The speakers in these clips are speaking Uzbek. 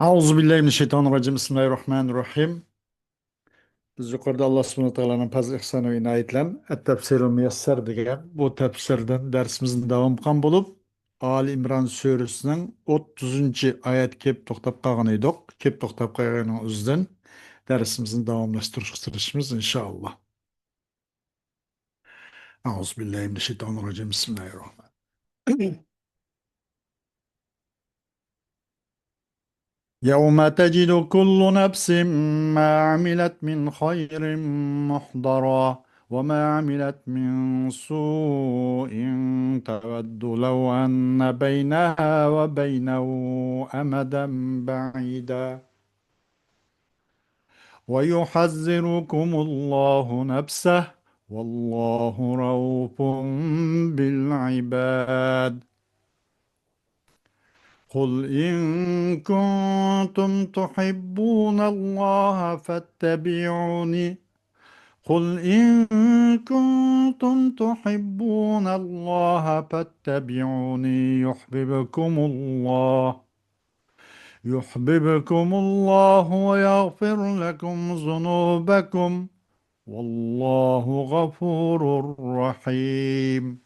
Euzubillahimineşşeytanirracim. Bismillahirrahmanirrahim. Biz yukarıda Allah subhanahu wa ta'ala'nın fazl ihsanı ve inayetle Et-Tefsirul Müyesser degan bu tefsirden dersimizin devam kılan bulup Ali İmran Suresi'nin 30. ayet kep toktap kalgan edik. Kep toktap kalgan üzden dersimizin devamlaştırışımız inşallah. Euzubillahimineşşeytanirracim. Bismillahirrahmanirrahim. يوم تجد كل نفس ما عملت من خير محضرا وما عملت من سوء تود لو أن بينها وبينه أمدا بعيدا ويحذركم الله نفسه والله رؤوف بالعباد قل إن كنتم تحبون الله فاتبعوني قل إن كنتم تحبون الله فاتبعوني يحببكم الله ويغفر لكم ذنوبكم والله غفور رحيم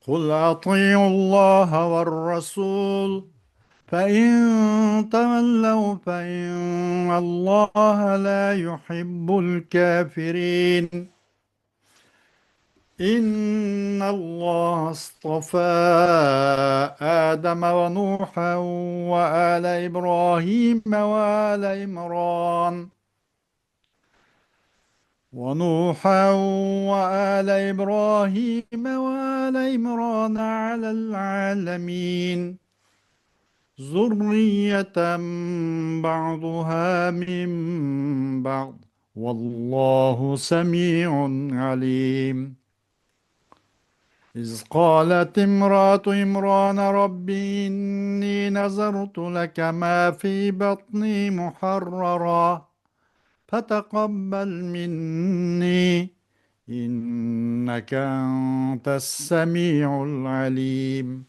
قل أطيعوا الله والرسول فإن تولوا فإن الله لا يحب الكافرين إن الله اصطفى آدم ونوحا وآل إبراهيم وآل عمران على العالمين ذرية بعضها من بعض والله سميع عليم إذ قالت امرأة عمران رب إني نذرت لك ما في بطني محررا فتقبل مني إنك أنت السميع العليم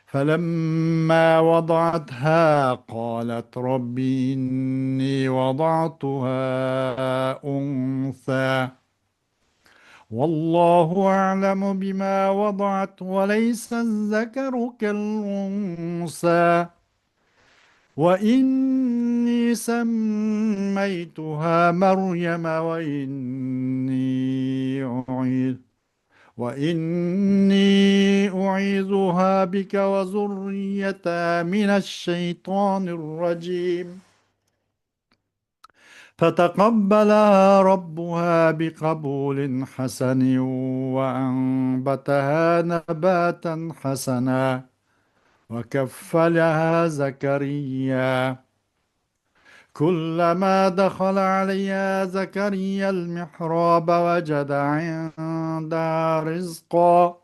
فلما وضعتها قالت رب إني وضعتها أنثى والله أعلم بما وضعت وليس الذكر كالأنثى وإني سميتها مريم وإني أعيذها بك وذريتها من الشيطان الرجيم فتقبلها ربها بقبول حسن وأنبتها نباتا حسنا وكفلها زكريا كلما دخل عليها زكريا المحراب وجد عندها رزقا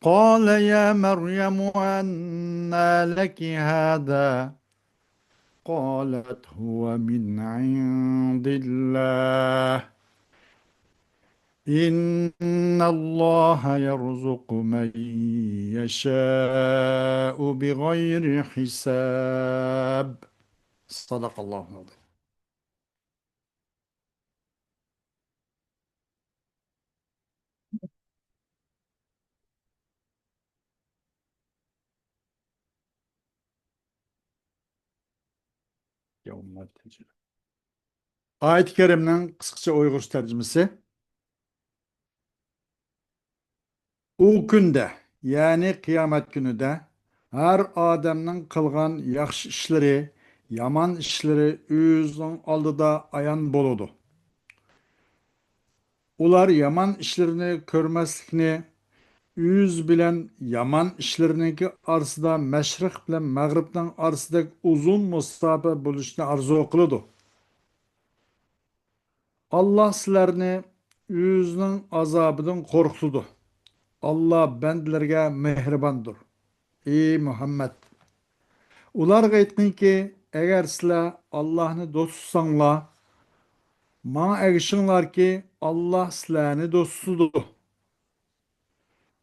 قال يا مريم أنى لك هذا قالت هو من عند الله إن الله يرزق من يشاء بغير حساب صدق الله العظيم. Yevmel tecrübe. Ayet-i Kerim'nin kısaca Uygur tercümesi. O günde yani kıyamet günü de her adamın kılgan yaxşı işleri, yaman işleri özünün aldıda ayan boludu. Ular yaman işlerini görmeslikni yüz bilen yaman işleriniki arasında meşrik bilen mağribden arasında uzun musafe buluşunu arzu kılıdı. Allah sizlerini yüzünün azabından korkutudu. Allah bendilerge mehribandır. Ey Muhammed! Ularga aytqin ki, eğer sizler Allah'ını dost tutsanlar, bana erişinler ki Allah sizlerini dost tutdu.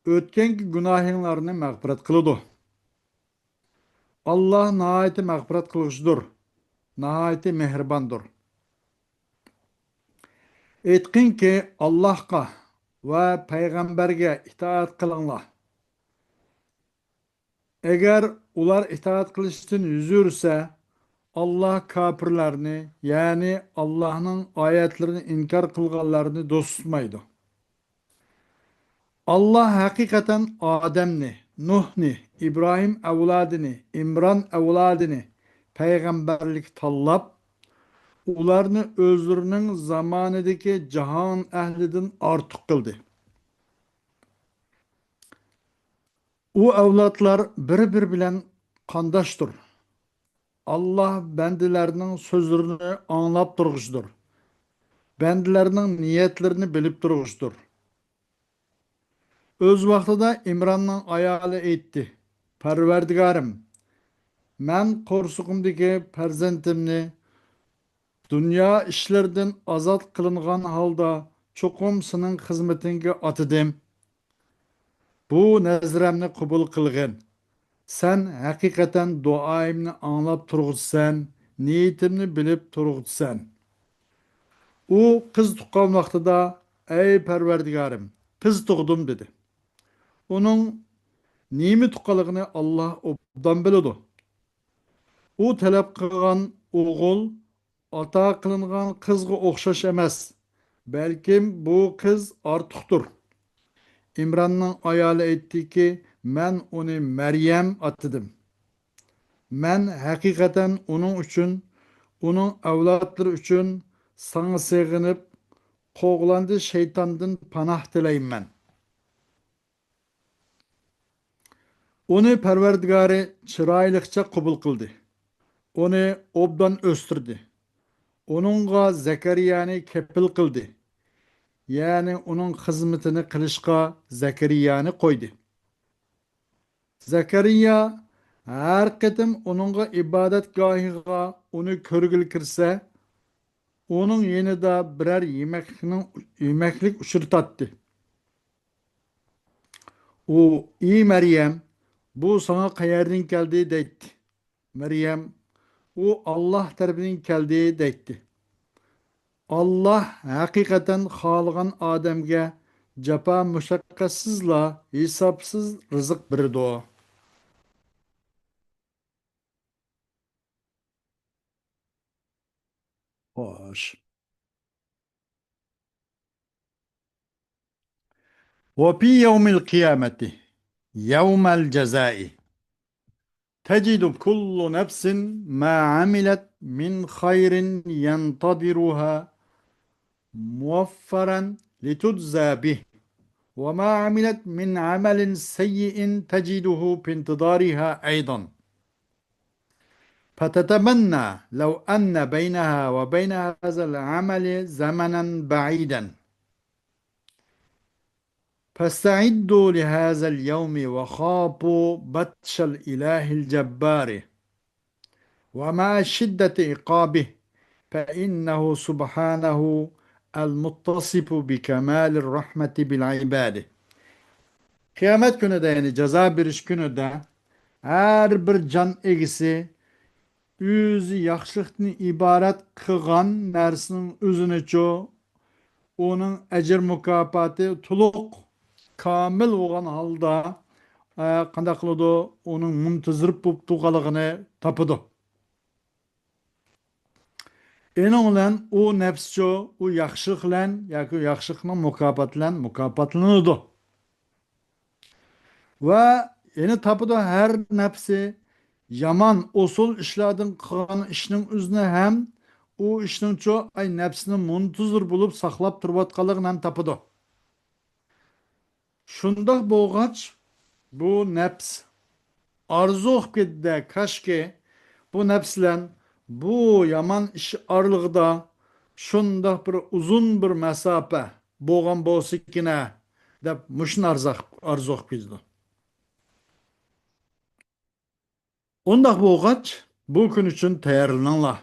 Ötkenki günahinglarni mag'firat qiladi. Allah nihoyatda mag'firat qilg'uchidir, nihoyatda mehribondir. Aytqinki, Allohga va payg'ambarga itoat qilinglar. Agar ular itoat qilishdan yuz yursa, Allah kafirlarni, ya'ni Allohning oyatlarini inkor qilganlarni do'st tutmaydi. Allah haqiqatan Ademni, Nuhni, İbrahim avladini, İmran avladini payg'ambarlik tanlab, ularni o'zlarining zamonidagi jahon ahlidan ortiq qildi. U avlodlar bir-biri bilan qondoshdir. Allah bandalarning so'zlarini anglab turg'uchidir. Bandalarning niyatlarini bilib turg'uchidir. O'z vaqtida Imronning ayoli aytdi: Parvardigorim, men qo'rsog'imdagi farzandimni dunyo ishlaridan ozod qilingan holda cho'qim sening xizmatingga otidim. Bu nazramni qabul qilgin. Sen haqiqatan duoimni anglab turg'izsan, niyatimni bilib turg'izsan. U qiz tuqqan vaqtida, ey Parvardigorim, qiz tug'dim dedi. Uning nima tuqqanligini Alloh obdan biladi. U talab qilgan o'g'il ata qilingan qizga o'xshash emas, balkim bu qiz ortiqdir. İmronning ayoli aytdiki, men uni Maryam atidim. Men haqiqatan uning uchun, uning avlodlari uchun sana sığınıp qo'g'landi shaytondan panoh tilayman. Uni Parvardigori chiroyliqcha qabul qildi. Uni obdan o'stirdi. Uningga Zakariyani kepil qildi. Ya'ni uning xizmatini qilishga Zakariyani qo'ydi. Zakariya har qatim uningga ibodatgohiga uni ko'rgil kirsa, onun yanında birer yemeklik uçurtattı. O, iyi Meryem, bu sana qayerden geldi deydi. Meryem, o Allah tarafından geldi deydi. Allah hakikaten xalqan Adem'ge capa müşakkatsızla hesapsız rızık birdi o. Hoş. وفي يوم القيامة يوم الجزاء تجد كل نفس ما عملت من خير ينتظرها موفرا لتجزى به وما عملت من عمل سيء تجده في انتظارها أيضا فتتمنى لو أن بينها وبين هذا العمل زمنا بعيدا فاستعدوا لهذا اليوم وخافوا بطش الإله الجبار ومع شدة عقابه فإنه سبحانه المتصف بكمال الرحمة بالعباد. Kıyamet günü de, yani ceza beriş günü de, her bir can egisi özü yaxşılıqdan ibaret kılgan nersinin özünü ço, onun ecir mükafatı tuluk kamil olan halda qanday qiladi, onun muntazir bo'lib turganligini topadi. Ening bilan u nafscho u yaxshilik bilan yoki yaxshilikning mukofoti bilan mukofotlanadi. Va yana topadi har nafsi yomon usul ishlardan qilgan ishning o'zini ham u ishningcho ay nafsini muntazir bo'lib saqlab turayotganligini ham topadi. Shundoq bo'lg'ach bu nafs arzu qilib ketdi, kashki bu nafs bilan bu yomon ish oralig'ida shundoq bir uzun bir masofa bo'lgan bo'lsa-kina deb mushun arzu qilib ketdi. Ondoq bo'lg'ach bu kun uchun tayyorlaninglar.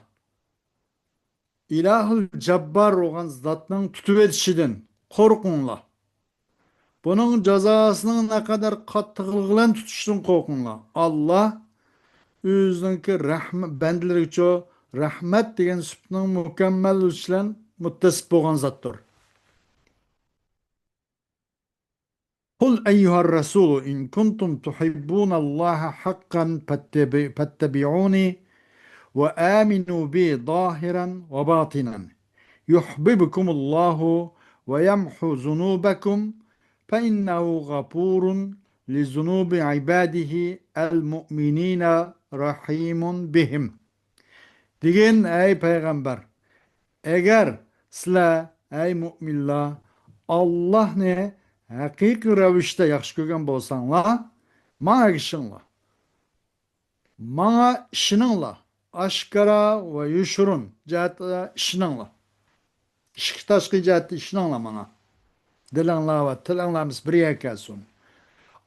Ilahul Jabbar bo'lgan zotning tutib etishidan qo'rqinglar. Bunun cezasının ne kadar kattığıyla tutuştun korkunla. Allah özünki rahmet bendiler için rahmet degen süpnün mükemmel üçlen muttasip bolgan zatdır. Kul eyyuhar Resulü in kuntum tuhibbunallaha hakkan fattabi'uni ve aminu bi zahiran ve batinan. Yuhibbukumullahu ve yemhu zunubakum fe innehu gafurun li zunubi ibadihi el mu'minine rahimun bihim. Degen ey peygamber, eğer sizler ey müminler Allah ne hakiki ravişte yaxşı görgen bolsanlar, mana işinla, mana işinla, aşkara ve yuşurun cihatta işinla, işkitaşkı cihatta işinla mana. Dilanla ve tilanlarımız bir kelsin.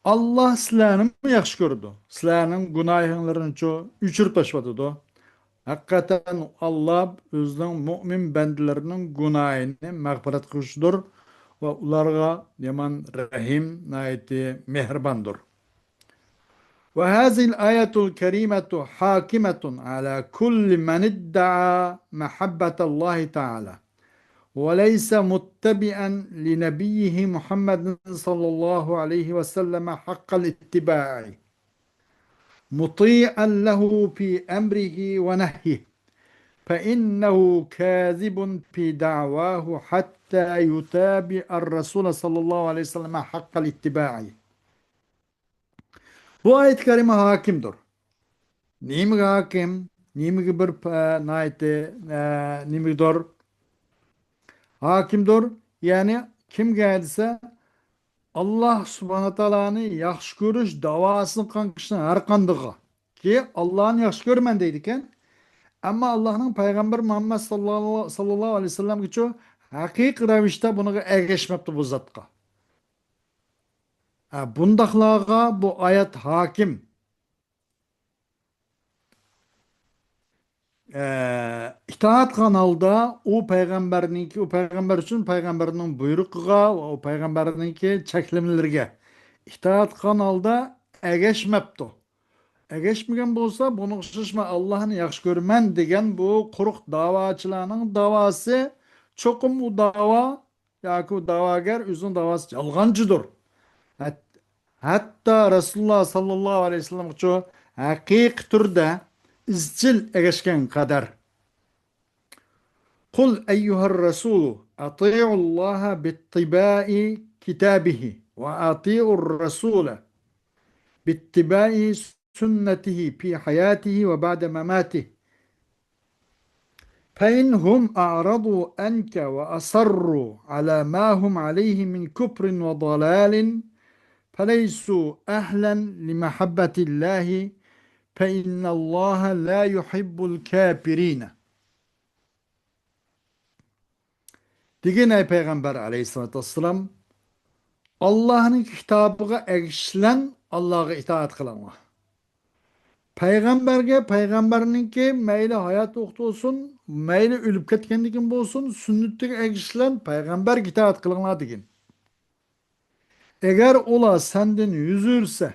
Allah sizlerini yaxşı gördü. Sizlerinin günahlarını çoğu üçürüp taşımadı. Hakikaten Allah özünün mümin bendilerinin günahını mağfiret kılışıdır ve onlara yaman rahim nayeti mehribandır. Ve hazil ayetul kerimetu hakimetun ala kulli men idda'a mehabbetallahi Teala ve leyse muttabi'en li nebiyyihi Muhammedin sallallahu aleyhi ve selleme hakkal ittiba'i muti'an lehu fi emrihi ve nehyihi فإنه كاذب في دعواه حتى يتابع الرسول صلى الله عليه وسلم حق الاتباع. Bu ayet-i kerime hakimdir. Neymi hakim? Neymi bir naiti? Neymidir? Hakimdir. Yani kim geldiyse Allah subhanahu teala'nı yaxşı görüş davasını kankışına her kandığı ki Allah'ın yaxşı görmen deydiken ama Allah'ın Peygamber Muhammed sallallahu aleyhi ve sellem geçiyor. Hakik ravişte bunu ergeçmepti bu zatka. Bundaklağa bu ayet hakim. İtaat kanalda o peygamber için peygamberinin buyruğuna o peygamberinin çeklimlerine İtaat kanalda ergeçmepti. Geçmegen bolsa bunu şişme Allah'ını yaxşı görmen degen bu quruq davaçılarının davası çokum bu dava yoki u davagar özünün davası yalgancıdır. Hatta Resulullah sallallahu aleyhi ve sellem uçu haqiq türde izcil egeşken kadar. Kul eyyuhar Resulü ati'ullaha bittibai kitabihi ve ati'ur Resulü باتباع سنته في حياته وبعد مماته فإنهم أعرضوا عنك وأصروا على ما هم عليه من كفر وضلال فليسوا أهلا لمحبة الله فإن الله لا يحب الكافرين. Digine ey Peygamber aleyhissalatü vesselam Allah'ın kitabına erişilen Allah'a itaat kılanlar. Peygamberge, peygamberninki meyli hayat olsun, meyli ölüp ketkendikin bolsun, sünnetlik erişilen peygamber itaat kılanlar digin. Eğer ola senden yüzürse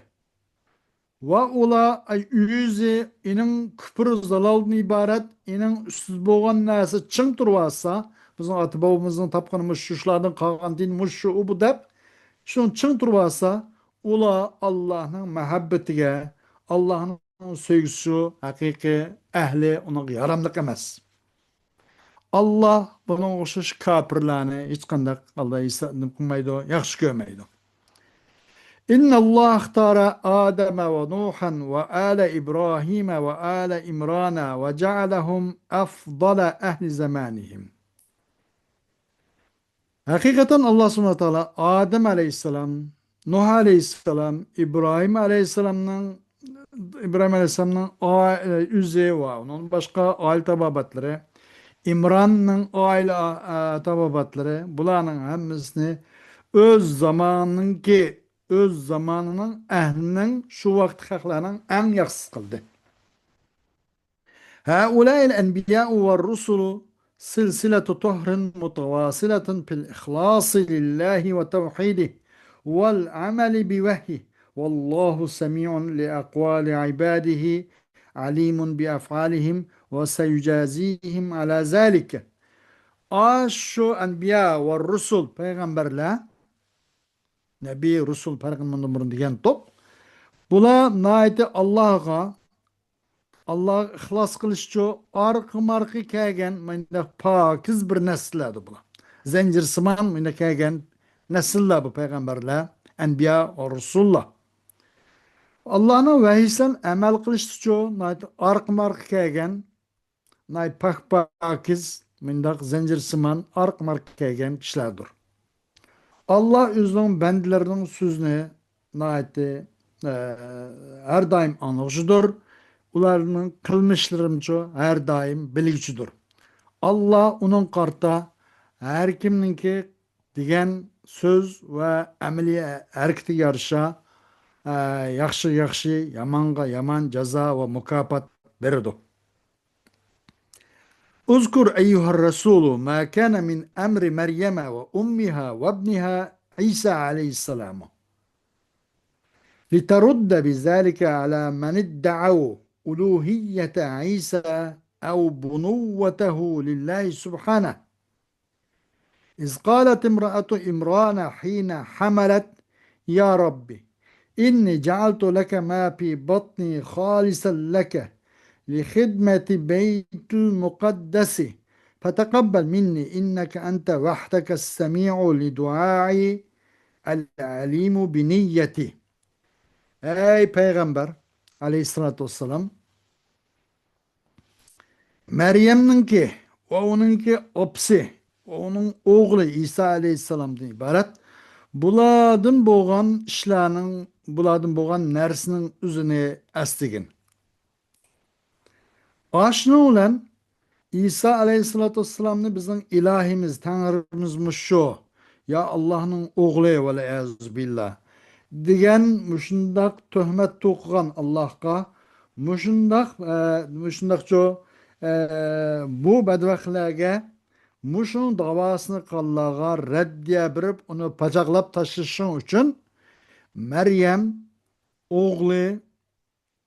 ve ola yüzü inin küfür zalaldan ibaret, inin üstsüz boğan nesi çın turvasa, bizim atı babamızın tapkanımız şuşlardan kalkan din muşu u bu dep, şunun çın turvasa, ola Allah'ın mehabbetiga, Allah'ın sevgisi, hakiki, ehli, ona yaramlık emez. Allah buna oxşaş kapirlarni hiç qanday Allah qilmaydi, yaxshi ko'rmaydi. İnna Allah ixtara Adem ve Nuhan ve ala İbrahim ve ala İmran ve cealahum afdala ehli zamanihim. Hakikaten Allah subhanahu wa ta'ala Adem aleyhisselam, Nuh aleyhisselam, İbrahim Aleyhisselam'ın üzü var. Onun başka aile tababatları, İmran'ın aile tababatları, bunların hepsini öz zamanının ehlinin şu vakit haklarının en yaxşısı kıldı. Haulâil enbiyâ'u ve rusulu silsiletu tuhrin mutavasiletin fil ihlâsi lillahi ve tevhidih والعمل بوحيه والله سميع لأقوال عباده عليم بأفعالهم وسيجازيهم على ذلك. Şu enbiya ve rusul peygamberler Nebi Rusul peygamberlerin degan top bular naiti Allah'a ixlos qilish uchun orqi-marqi kelgan mana pokiz bir nasllardir bular. Zanjirsimon mana kelgan nasllar bu payg'ambarlar, anbiya va rusullar. Allohning vahiysidan amal qilish uchun orqi-marqi kelgan, pokiz mundaq zanjirsimon orqi-marqi kelgan kishilardir. Allah özünün bendilerinin sözünü naiti her daim anlıcıdır. Ularının kılmışlarınca her daim bilgüçüdür. Allah onun kartta her kimninki diyen söz ve ameli hareketi yarışa yaxşı yaxşı, yamanga yaman ceza ve mukafat verirdi. Uzkur eyyuhar Resulü ma kana min emri Meryem'e ve ummiha ve ibniha İsa aleyhisselam. لترد بذلك على من ادعوا ألوهية عيسى أو بنوته لله سبحانه. إذ قالت امرأة إمران حين حملت يا ربي إني جعلت لك ما في بطني خالصا لك لخدمة بيت المقدس فتقبل مني إنك أنت وحدك السميع لدعائي العليم بنيتي. Ey Peygamber aleyhissalatü vesselam, Meryem'ninki ve onunki opsi ve onun oğlu İsa aleyhisselamdan ibaret buladın boğan nersinin üzerine estigin. Aşna olan İsa aleyhissalatü vesselam'ni bizning ilahimiz, Tanrımızmış şu. Ya Allah'ın oğlu ve billah. Degan mushundaq tuhmat to'qigan Allohga mushundaqcho bu badbaxtlarga mushun davosini Allohga raddiya berib uni pachaqlab tashlashing uchun Maryam o'g'li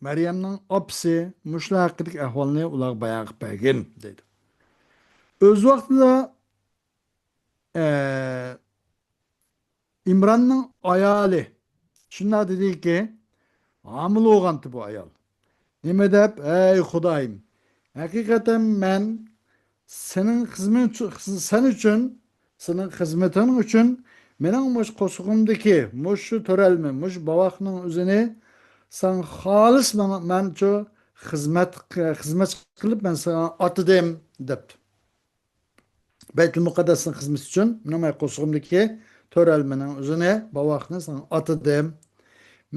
Maryamning opsi mushlar haqidagi ahvolni ular bayon qilib bergan deydi. O'z vaqtida İmranning ayoli shunday dediki, homil bo'lgandi bu ayol. Nima deb, ey Xudoyim, haqiqatan men sening xizmating uchun mening mush qo'shig'imdagi shu to'ralma, bovoqning o'zini sen xolis mencha xizmat qilib men sana otidim debdi. Baytul Muqaddasning xizmati uchun mening qo'shig'imdagi to'ralmaning o'zini bovoqni sana otidim.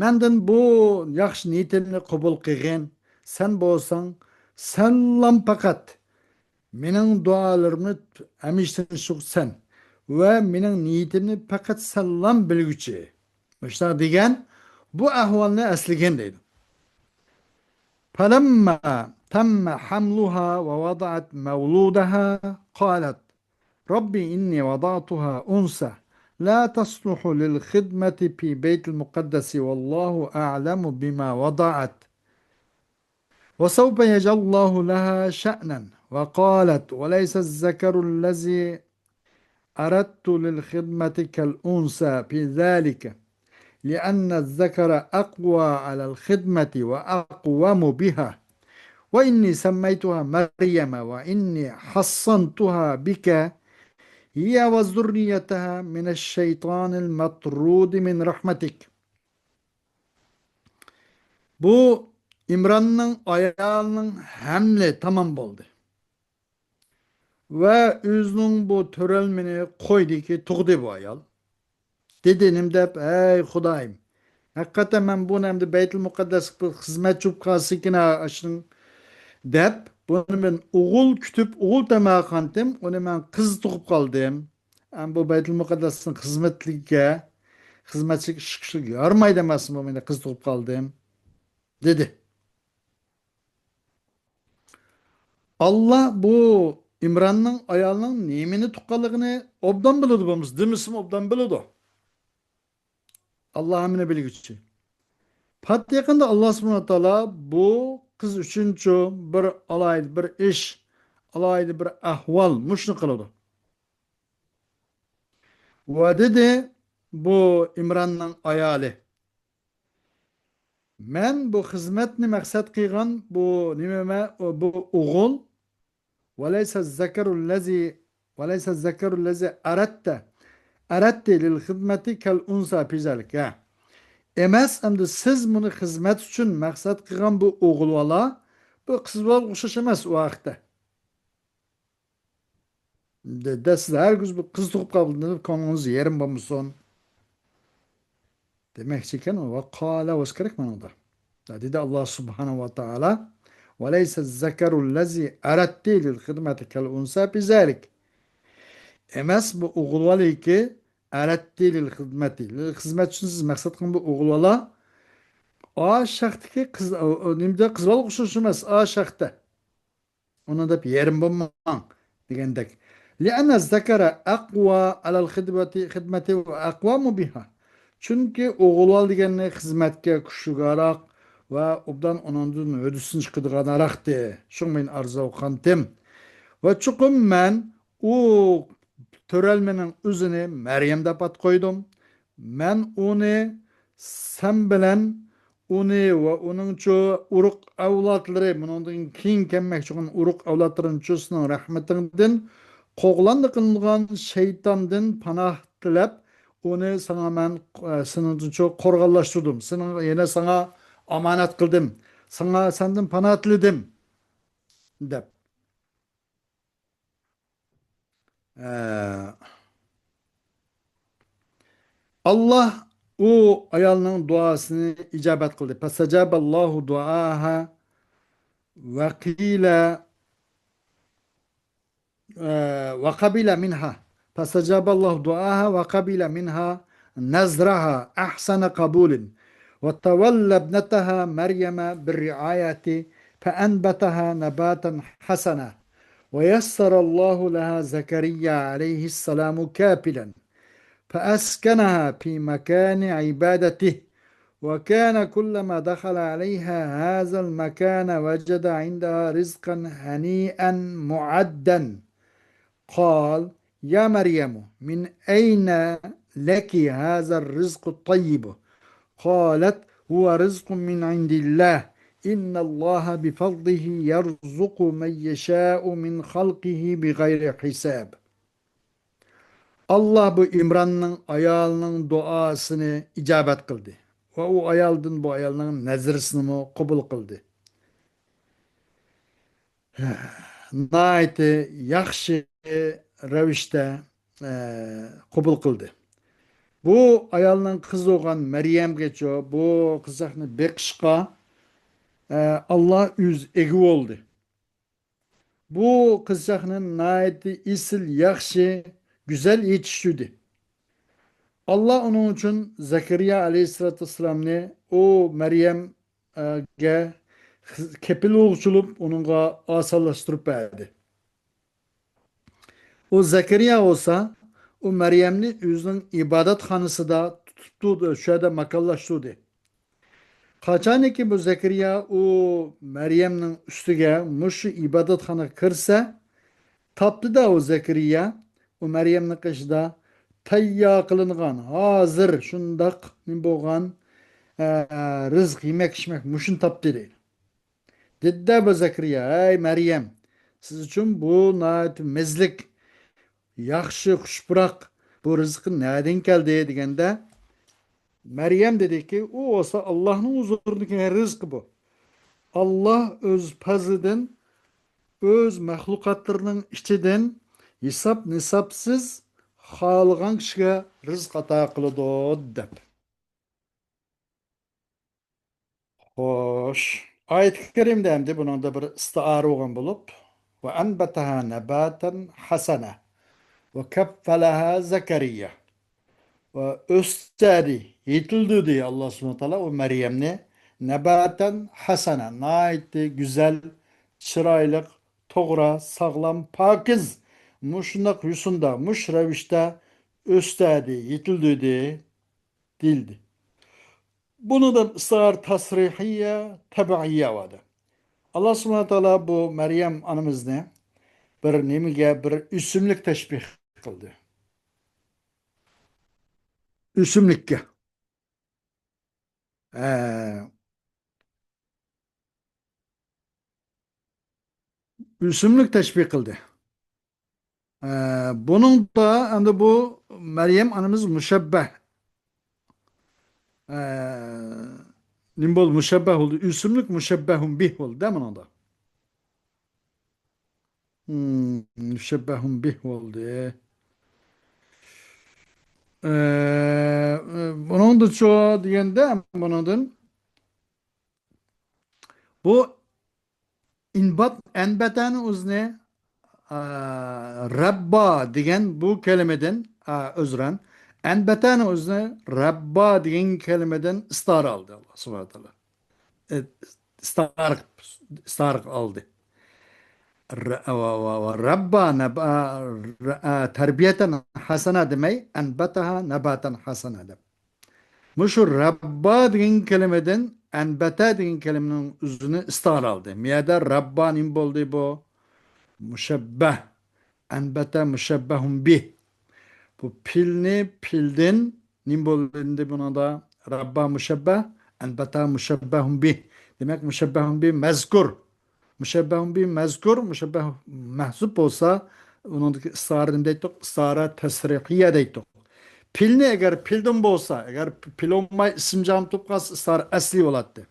Menden bu yaxshi niyetimni qabul qilgin. Sen bo'lsang, sallam faqat mening duolarimni eshitishsan va mening niyetimni faqat sallam bilguchi. Shunaqa degan bu ahvolni aslagan deydi. Falamma tamma hamluha va wada'at mawludaha qalat Rabbi inni wada'tuha unsa لا تصلح للخدمة في بيت المقدس والله أعلم بما وضعت وسوف يجعل الله لها شأنا وقالت وليس الذكر الذي أردت للخدمة كالأنثى في ذلك لأن الذكر أقوى على الخدمة وأقوم بها وإني سميتها مريم وإني حصنتها بك هي وذريتها من الشيطان المطرود من رحمتك. Bu İmran'ın ayağının hamle tamam oldu. Ve özünün bu törelmeni koydu ki tuğdu bu ayal. Dedim de ey Xudayım. Hakikaten ben bu nemde Beytul Mukaddes hizmet çubkası açtım. Dep bunu ben oğul kütüp oğul demeye kandım. Onu ben kız tutup kaldım. Bu Beytul Mukaddes'in hizmetçilik şıkışlık yarmay demesin bu kız tutup kaldım. Dedi. Allah bu İmran'ın ayağının nemini tukkalığını obdan biliyordu bu. Demişim obdan biliyordu. Allah hamını bilgüçü. Pat yakında Allah subhanahu teala bu kız üçüncü bir alaydı bir iş, alaydı bir ahval muşnu kılıdı. Ve dedi bu İmran'ın ayali. Men bu hizmetni maksat kıygan bu nimeme bu oğul وليس الذكر الذي وليس الذكر الذي أردت للخدمة كالأنثى في ذلك. Ya. Emas endi siz buni xizmat uchun maqsad qilgan bu o'g'il bola bu qiz bola o'xshash emas u vaqtda. Siz hargiz bu qiz tug'ib qoldi deb ko'nglingiz yerim bo'lmasin demoqchi ekan u va qola o'z kerak mana unda. Dedi Allah subhanahu va taala وليس الذكر الذي أردت للخدمة كالأنثى بذلك. Emas bu o'g'ilvoliki aratti lil xizmati. Lil xizmat uchun siz maqsad qilgan bu o'g'ilvola o shaxtiki qiz nimda qizbola o'xshash emas o shaxtda. Uni deb yerim bo'lmang degandek. Li'anna zakara aqwa alal xidmati va aqwamu biha. Chunki o'g'ilvol deganni xizmatga kuchliroq va obdan onundan ödüsün chiqadiganroqdi. Shu men arzu qildim. Va chuqum men u Törelmenin üzünü Meryem dep at koydum. Men onu sen bilen onu ve onun çoğu uruk avlatları, bunun king kemmek çoğun uruk avlatların çoğusunun rahmetinden qoğlandı kılıngan şeytandan panah tilep onu sana men senin çok korgallaştırdım. Senin yine sana amanet kıldım. Sana senden panah tiledim dep. Ee, Allah o ayalının duasını icabet kıldı. Fesecaballahu duaha ve kile ve kabile minha. Fesecaballahu duaha ve kabile minha nezraha ahsana kabulin. Ve tevelle ibneteha Meryem'e bir riayeti feenbeteha nebaten hasana. Ve yessarallahu leha Zekeriya aleyhisselamu kapilen. فأسكنها في مكان عبادته وكان كلما دخل عليها هذا المكان وجد عندها رزقا هنيئا معدا قال يا مريم من أين لك هذا الرزق الطيب قالت هو رزق من عند الله إن الله بفضله يرزق من يشاء من خلقه بغير حساب. Allah bu İmran'ın ayalının duasını icabet kıldı. Ve o ayaldın bu ayalının nezrisini mi kabul kıldı. Naiti yakşı revişte kabul kıldı. Bu ayalının kızı olan Meryem geçiyor. Bu kızakını Bekşka Allah yüz egi oldu. Bu kızakının naiti isil yakşı güzel yetiştirdi. Allah onun için Zekeriya aleyhissalatü vesselam'ni o Meryem'ge kepil oluşulup onunla asallaştırıp verdi. O Zekeriya olsa o Meryem'ni yüzünün ibadet hanısı da tuttu, şöyle makallaştırdı. Kaçan ki bu Zekeriya o Meryem'nin üstüge muş ibadet hanı kırsa taptı da o Zekeriya o Meryem'nin kışda tayya kılıngan hazır şundak min boğan rızk yemek içmek muşun taptı değil. Dedi de bu Zekeriya ey Meryem siz için bu nayet mezlik yaxşı kuşburak bu rızkın nereden geldi degende Meryem dedi ki o olsa Allah'ın huzurundaki rızkı bu. Allah öz pazıdan öz mahlukatlarının içinden hesap nisapsız halgan kişiye rızk ata kılıdı dep. Hoş. Ayet-i kerimde hem de bunun da bir istiarı olan bulup ve enbetaha nebaten hasene ve keffeleha Zekeriya ve österi yetildi diye Allah subhanahu teala o Meryem'ni nebaten hasene naitti güzel çıraylık toğra sağlam pakiz muşundak yusunda muş revişte österi yetildi diye dildi. Bunu da ısrar tasrihiye tebaiyye vardı. Allah subhanahu teala bu Meryem anamız ne? Bir nemiga bir üsümlük teşbih kıldı. Üsümlükke. Ee, üsümlük teşbih kıldı. Bunun da hani bu Meryem anamız müşebbeh. Ee, Nimbol müşebbeh oldu. Üsümlük müşebbehun bih oldu değil mi onda? Müşebbehun bih oldu. Bunun da çoğu diyende bunun bu inbat enbeten uzne Rabba diyen bu kelimeden özren enbeten uzne Rabba diyen kelimeden istar aldı Allah subhanahu teala. E, istar aldı. Rabba terbiyeten hasana demek enbetaha nebatan hasana demek. Muşur Rabba diyen kelimeden enbeta diyen kelimenin üzerine istar aldı. Miyada Rabba'nın boldu bu müşebbeh. Enbete müşebbehun bih. Bu pilni pildin nim boldu buna da Rabba müşebbeh. Enbeta müşebbehun bih. Demek müşebbehun bih mezkur. Müşebbehun bih mezkur. Müşebbeh mehzup olsa onun ısrarını deytik. Israra tesrihiye deytik. Pilni eğer pildim bolsa, eğer pil olmay isim cam tupkas ısrar asli olattı.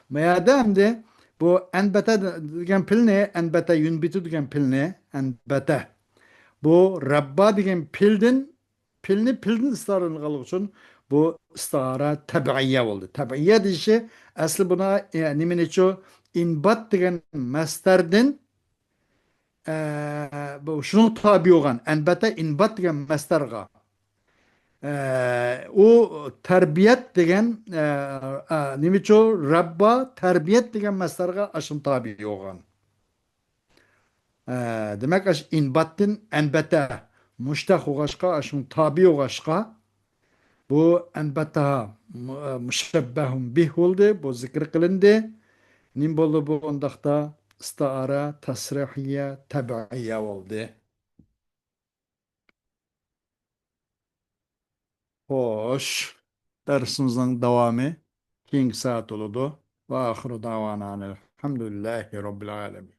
Madem de bu enbete degan pil ne? Enbete yunbitu degan pil ne? Enbete. Bu Rabba degan pilni ısrarını kalık için bu ıstara tabiiye oldu. Tabiiye dişi aslı buna nimin iço inbat degan mastardan bu şunun tabi olan enbete inbat degan mastarga o terbiyet degen nimiço Rabba terbiyet degen meslerge aşın tabi yoğun. Demek aş inbattin enbete muştah oğaşka aşın tabi oğaşka bu enbeta müşebbehun bih oldu. Bu zikir kılındı. Nim boldu bu ondakta istiara tasrihiye tebiiye oldu. Hoş. Dersimizin devamı. King saat oldu. Ve ahiru davana elhamdülillahi rabbil alemin.